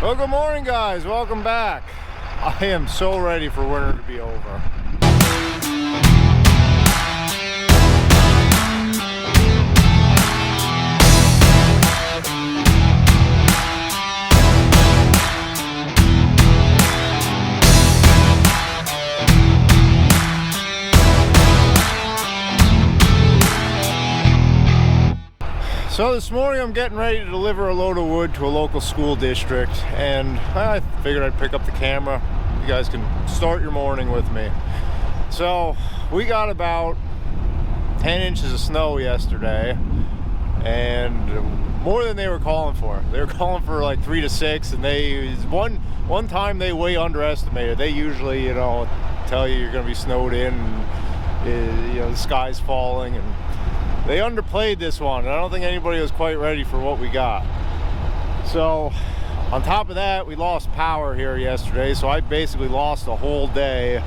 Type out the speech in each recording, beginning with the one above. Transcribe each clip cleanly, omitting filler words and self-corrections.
Well, good morning, guys. Welcome back. I am so ready for winter to be over. So this morning I'm getting ready to deliver a load of wood to a local school district, and I figured I'd pick up the camera. You guys can start your morning with me. So we got about 10 inches of snow yesterday, and more than they were calling for. They were calling for like 3 to 6, and one time they way underestimated. They usually, tell you you're going to be snowed in, and, the sky's falling, and they underplayed this one, and I don't think anybody was quite ready for what we got. So, on top of that, we lost power here yesterday, so I basically lost a whole day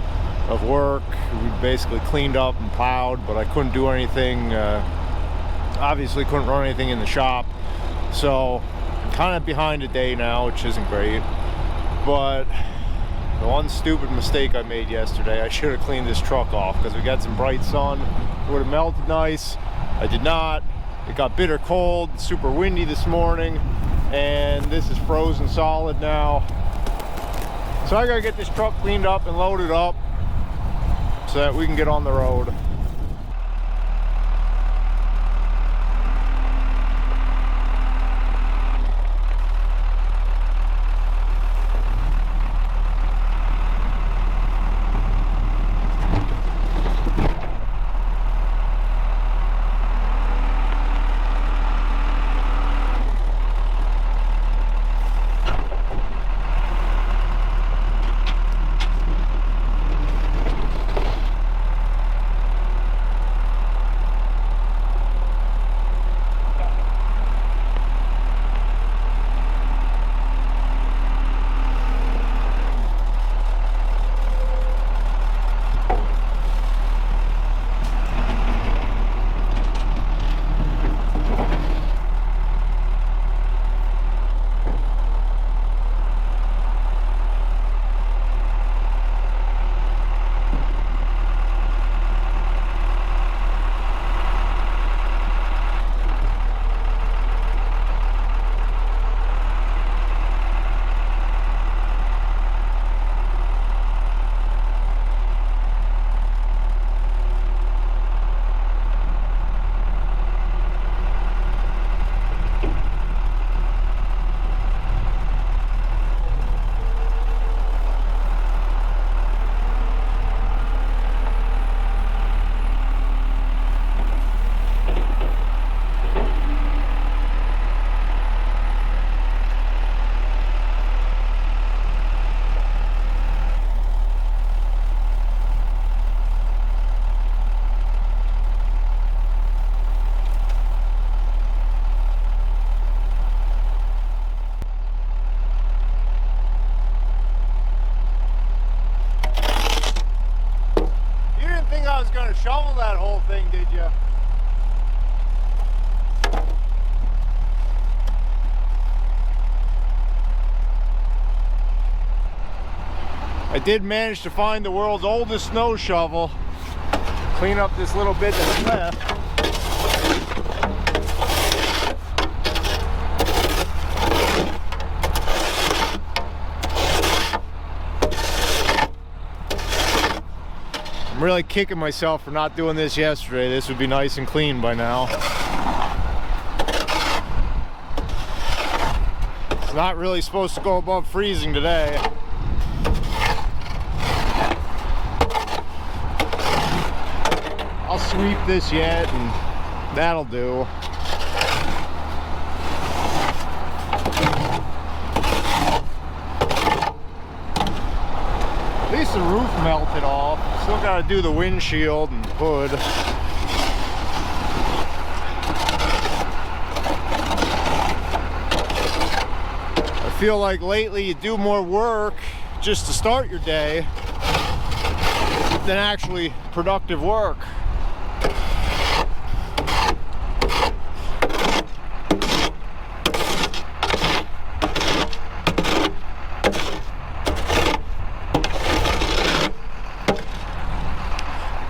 of work. We basically cleaned up and plowed, but I couldn't do anything, obviously couldn't run anything in the shop. So, I'm kind of behind a day now, which isn't great. But the one stupid mistake I made yesterday, I should have cleaned this truck off, because we got some bright sun. It would have melted nice. I did not. It got bitter cold, super windy this morning, and this is frozen solid now. So I gotta get this truck cleaned up and loaded up so that we can get on the road. I was going to shovel that whole thing, did you? I did manage to find the world's oldest snow shovel. Clean up this little bit that's left. I'm really kicking myself for not doing this yesterday. This would be nice and clean by now. It's not really supposed to go above freezing today. I'll sweep this yet, and that'll do. At least the roof melted off. Still got to do the windshield and hood. I feel like lately you do more work just to start your day than actually productive work.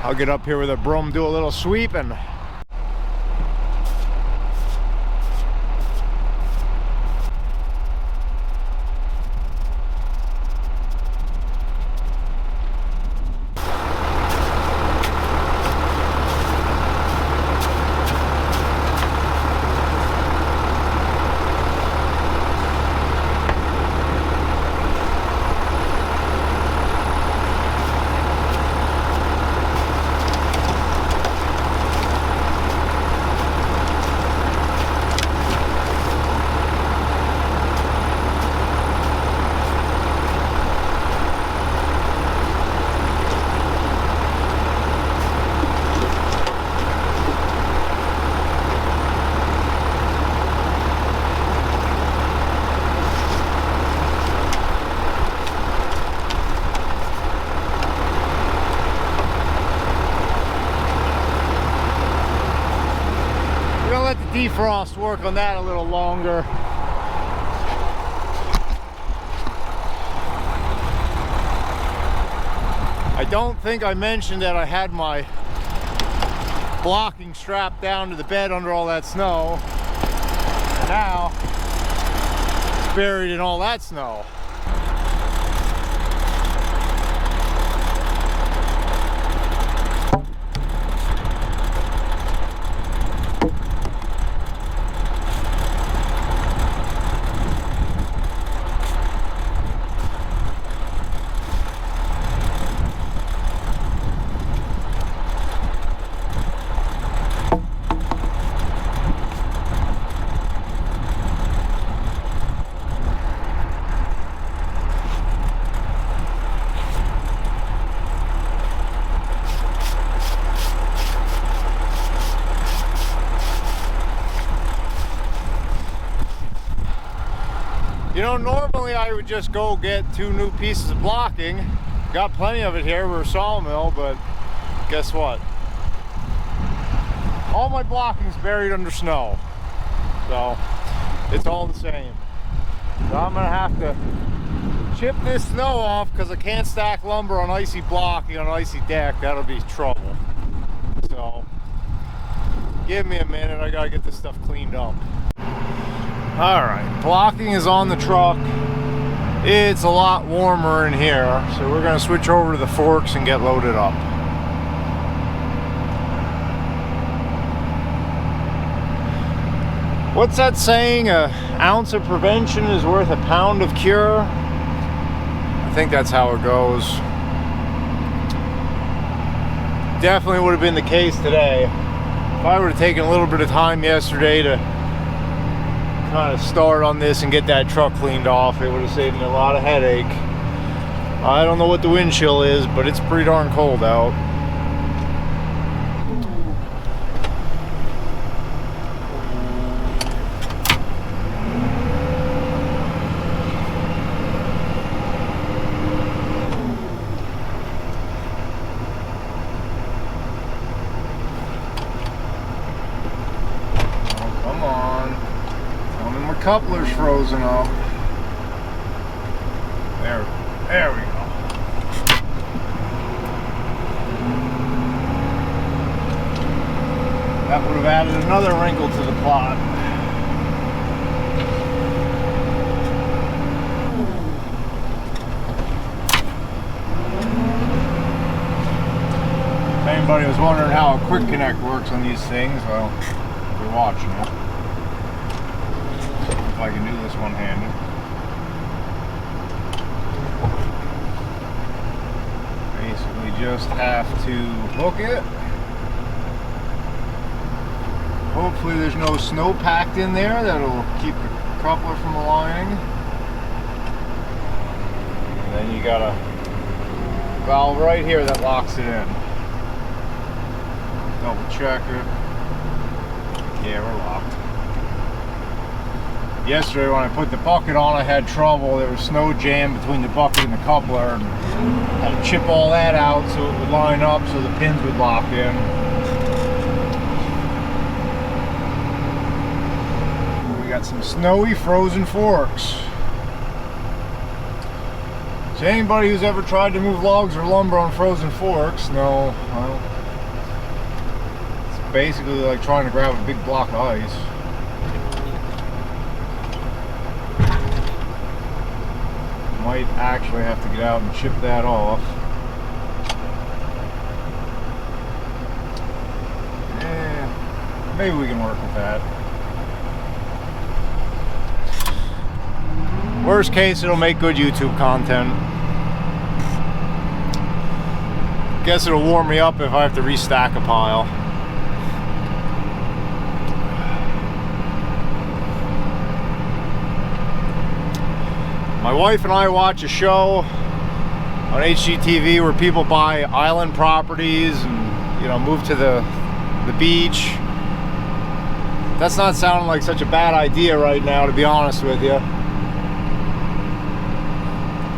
I'll get up here with a broom, do a little sweeping. Defrost work on that a little longer. I don't think I mentioned that I had my blocking strapped down to the bed under all that snow. And now it's buried in all that snow. You know, normally I would just go get 2 new pieces of blocking. Got plenty of it here. We're a sawmill, but guess what? All my blocking's buried under snow. So it's all the same. So I'm gonna have to chip this snow off because I can't stack lumber on icy blocking on an icy deck. That'll be trouble. So give me a minute. I gotta get this stuff cleaned up. Alright, blocking is on the truck. It's a lot warmer in here, so we're going to switch over to the forks and get loaded up. What's that saying? An ounce of prevention is worth a pound of cure? I think that's how it goes. Definitely would have been the case today. If I would have taken a little bit of time yesterday to kind of start on this and get that truck cleaned off, it would have saved me a lot of headache. I don't know what the wind chill is, but it's pretty darn cold out. Oh, come on. Coupler's frozen up. There we go. That would have added another wrinkle to the plot. If anybody was wondering how a quick connect works on these things, well, you're watching it. If I can do this one-handed. Basically just have to hook it. Hopefully there's no snow packed in there that'll keep the coupler from aligning. And then you got a valve right here that locks it in. Double check it. Yeah, we're locked. Yesterday when I put the bucket on, I had trouble. There was snow jam between the bucket and the coupler, and I had to chip all that out so it would line up so the pins would lock in. We got some snowy frozen forks. So anybody who's ever tried to move logs or lumber on frozen forks, no, well, basically like trying to grab a big block of ice. Might actually have to get out and chip that off. Yeah, maybe we can work with that. Worst case, it'll make good YouTube content. Guess it'll warm me up if I have to restack a pile. My wife and I watch a show on HGTV where people buy island properties and, you know, move to the beach. That's not sounding like such a bad idea right now, to be honest with you.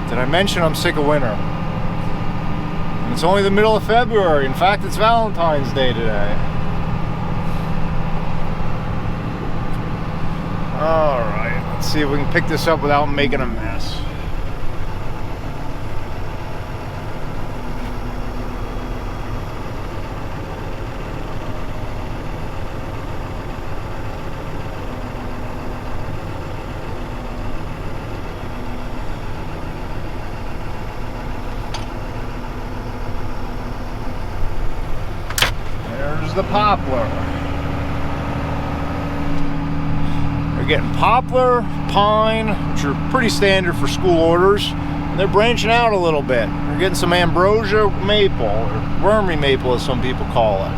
Did I mention I'm sick of winter? And it's only the middle of February. In fact, it's Valentine's Day today. Alright, let's see if we can pick this up without making a mess. There's the poplar. They're getting poplar, pine, which are pretty standard for school orders, and they're branching out a little bit. They're getting some ambrosia maple, or wormy maple as some people call it.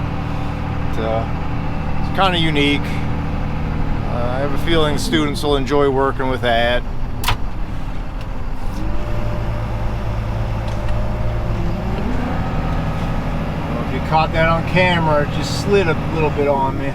It's kind of unique. I have a feeling students will enjoy working with that. If you caught that on camera, it just slid a little bit on me.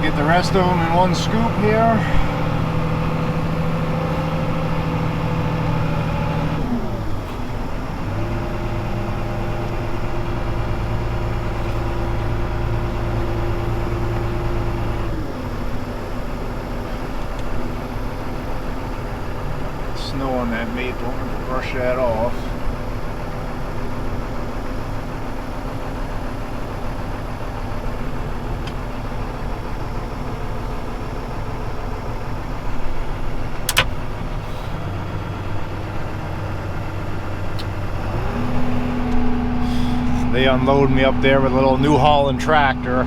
Get the rest of them in one scoop here. Snow on that maple, I'm going to brush that off. They unload me up there with a little New Holland tractor.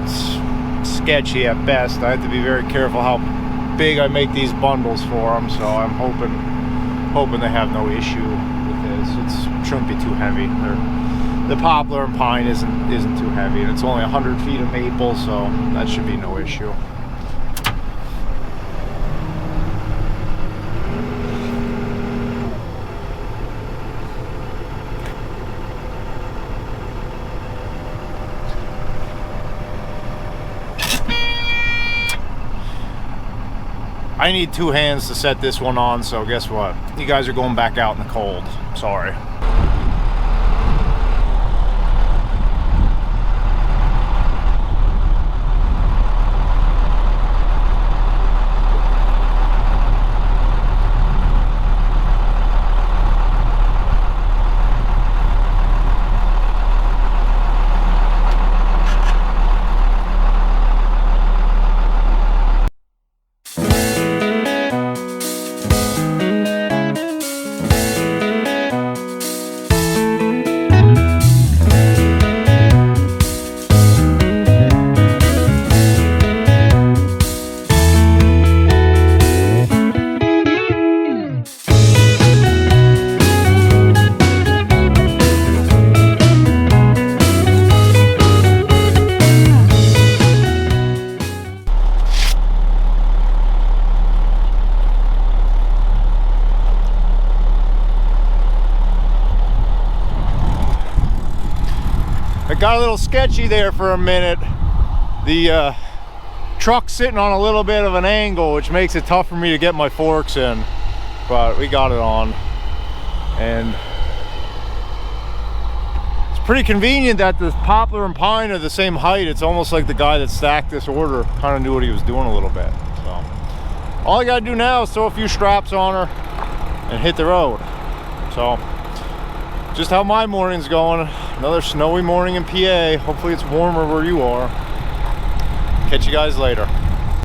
It's sketchy at best. I have to be very careful how big I make these bundles for them, so I'm hoping they have no issue with this. It shouldn't be too heavy. The poplar and pine isn't too heavy, and it's only 100 feet of maple, so that should be no issue. I need two hands to set this one on, so guess what? You guys are going back out in the cold. Sorry. got a little sketchy there for a minute. The truck's sitting on a little bit of an angle, which makes it tough for me to get my forks in, but we got it on. And it's pretty convenient that the poplar and pine are the same height. It's almost like the guy that stacked this order kind of knew what he was doing a little bit. So all I gotta do now is throw a few straps on her and hit the road. So just how my morning's going. Another snowy morning in PA. Hopefully it's warmer where you are. Catch you guys later.